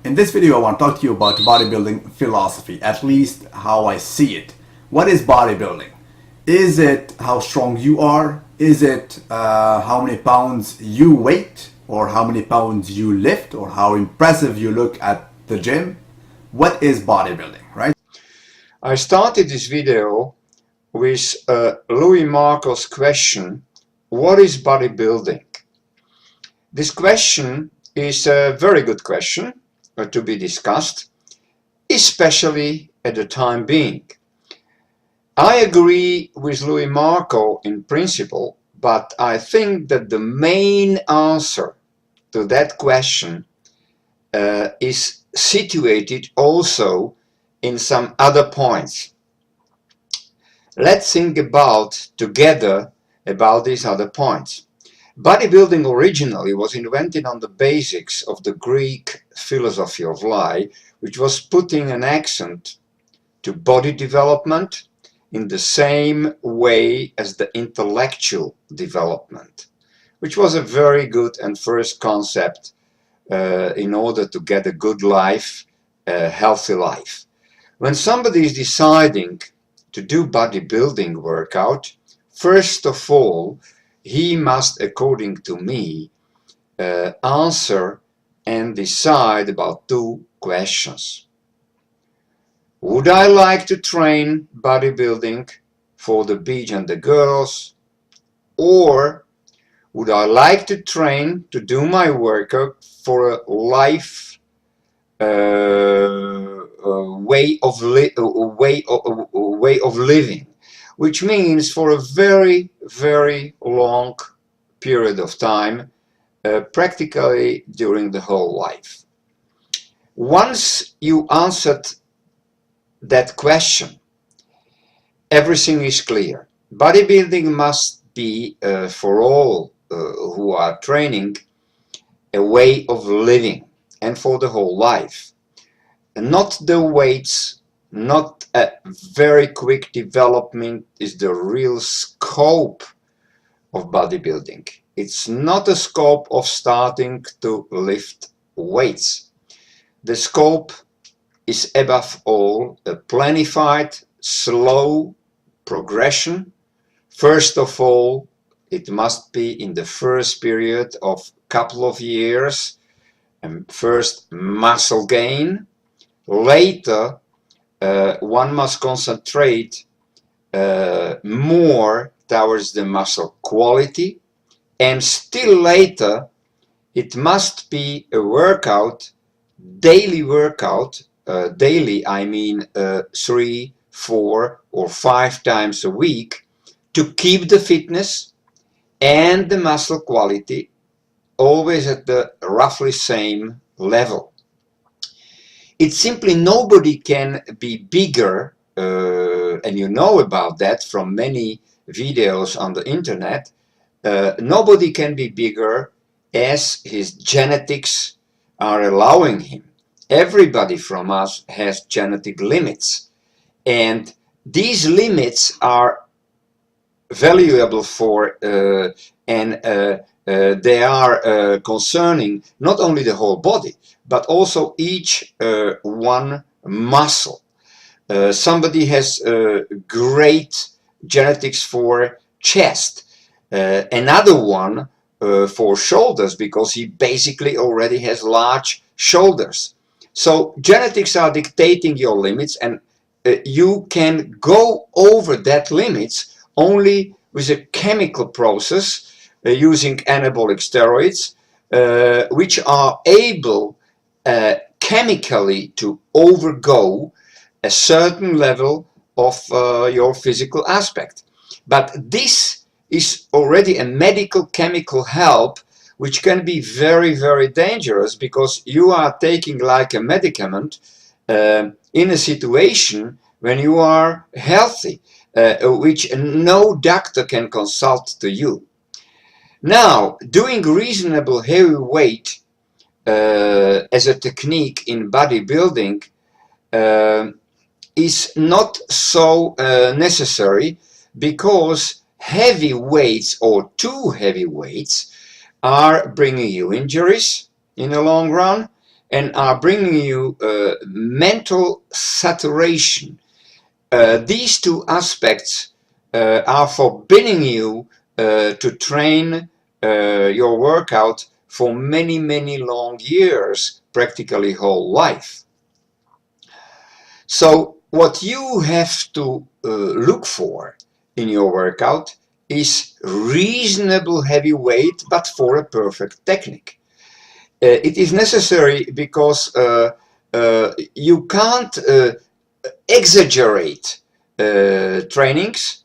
In this video, I want to talk to you about bodybuilding philosophy, at least how I see it. What is bodybuilding? Is it how strong you are? Is it how many pounds you weigh? Or how many pounds you lift? Or how impressive you look at the gym? What is bodybuilding, right? I started this video with Luimarco's question, what is bodybuilding? This question is a very good question to be discussed, especially at the time being. I agree with Luimarco in principle, but I think that the main answer to that question is situated also in some other points. Let's think together about these other points. Bodybuilding originally was invented on the basics of the Greek philosophy of life, which was putting an accent to body development in the same way as the intellectual development, which was a very good and first concept in order to get a good life, a healthy life. When somebody is deciding to do bodybuilding workout, first of all, he must, according to me, answer and decide about two questions. Would I like to train bodybuilding for the beach and the girls? Or would I like to train to do my workout for a life way of living, which means for a very, very long period of time, practically during the whole life. Once you answered that question, everything is clear. Bodybuilding must be, for all who are training, a way of living and for the whole life. And not the weights, not a very quick development is the real scope of bodybuilding. It's not a scope of starting to lift weights. The scope is above all a planified, slow progression. First of all, it must be in the first period of couple of years, and first muscle gain. Later, one must concentrate more towards the muscle quality, and still later it must be a workout, daily workout, daily I mean 3, 4 or 5 times a week, to keep the fitness and the muscle quality always at the roughly same level. It's simply nobody can be bigger, and you know about that from many videos on the internet. Nobody can be bigger as his genetics are allowing him. Everybody from us has genetic limits, and these limits are valuable for they are concerning not only the whole body but also each one muscle. Somebody has great genetics for chest, another one for shoulders, because he basically already has large shoulders. So genetics are dictating your limits, and you can go over that limits only with a chemical process using anabolic steroids, which are able chemically to overgo a certain level of your physical aspect. But this is already a medical chemical help which can be very, very dangerous, because you are taking like a medicament in a situation when you are healthy, which no doctor can consult to you. Now, doing reasonable heavy weight as a technique in bodybuilding is not so necessary, because heavy weights or too heavy weights are bringing you injuries in the long run, and are bringing you mental saturation. These two aspects are forbidding you to train your workout for many, many long years, practically whole life. So what you have to look for in your workout is reasonable heavy weight, but for a perfect technique. It is necessary because you can't exaggerate trainings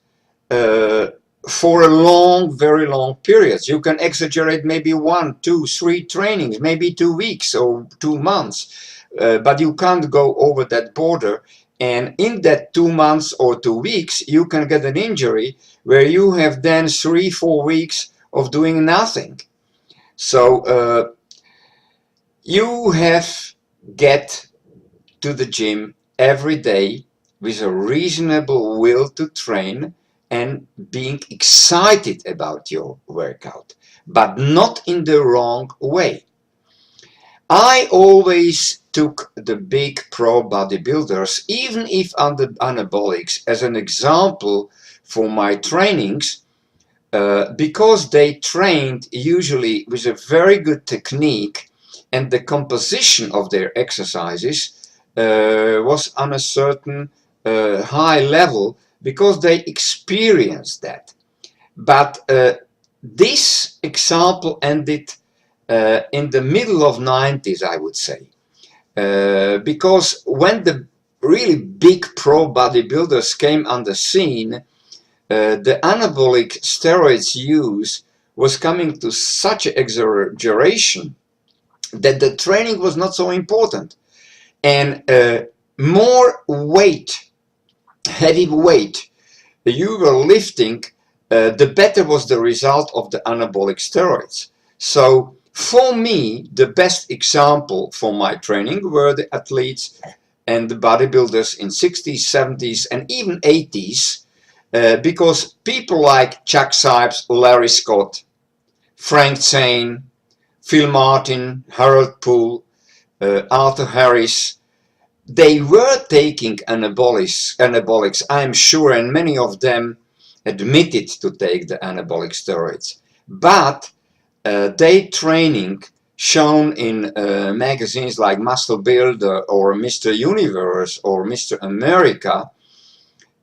for a long, very long periods. You can exaggerate maybe 1, 2, 3 trainings, maybe 2 weeks or 2 months, but you can't go over that border. And in that 2 months or 2 weeks, you can get an injury where you have then 3, 4 weeks of doing nothing. So you have get to the gym every day with a reasonable will to train and being excited about your workout, but not in the wrong way. I always took the big pro bodybuilders, even if under anabolics, as an example for my trainings, because they trained usually with a very good technique, and the composition of their exercises was on a certain high level because they experienced that. But this example ended in the middle of 90s, I would say, because when the really big pro bodybuilders came on the scene, the anabolic steroids use was coming to such an exaggeration that the training was not so important, and more weight, heavy weight you were lifting, the better was the result of the anabolic steroids. So for me, the best example for my training were the athletes and the bodybuilders in 60s, 70s and even 80s, because people like Chuck Sipes, Larry Scott, Frank Zane, Phil Martin, Harold Poole, Arthur Harris, they were taking anabolics, I'm sure, and many of them admitted to take the anabolic steroids. But their training shown in magazines like Muscle Builder or Mr. Universe or Mr. America,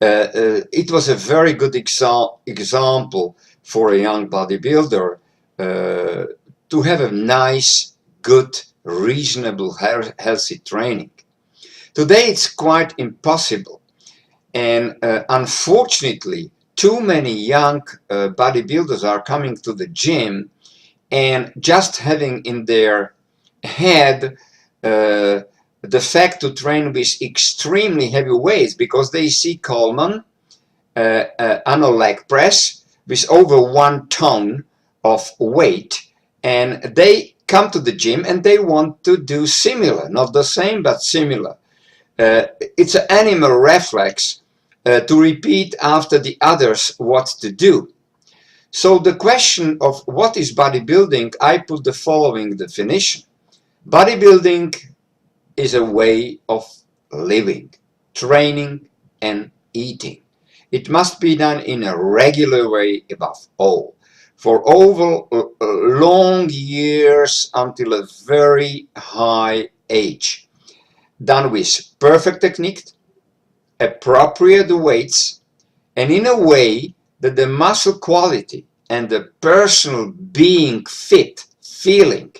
it was a very good example for a young bodybuilder to have a nice, good, reasonable, healthy training. Today it's quite impossible, and unfortunately too many young bodybuilders are coming to the gym and just having in their head the fact to train with extremely heavy weights, because they see Coleman on a leg press with over 1 ton of weight, and they come to the gym and they want to do similar, not the same but similar. It's an animal reflex to repeat after the others what to do. So the question of what is bodybuilding, I put the following definition. Bodybuilding is a way of living, training and eating. It must be done in a regular way above all, for over long years until a very high age. Done with perfect technique, appropriate weights, and in a way that the muscle quality and the personal being fit, feeling,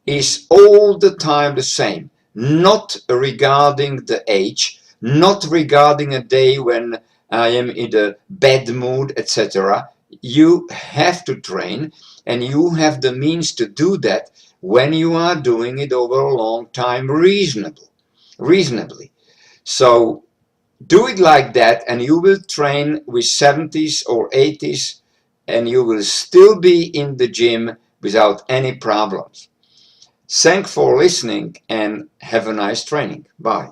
is all the time the same, not regarding the age, not regarding a day when I am in a bad mood, etc. You have to train, and you have the means to do that when you are doing it over a long time reasonably. So do it like that, and you will train with 70s or 80s, and you will still be in the gym without any problems. Thanks for listening, and have a nice training. Bye.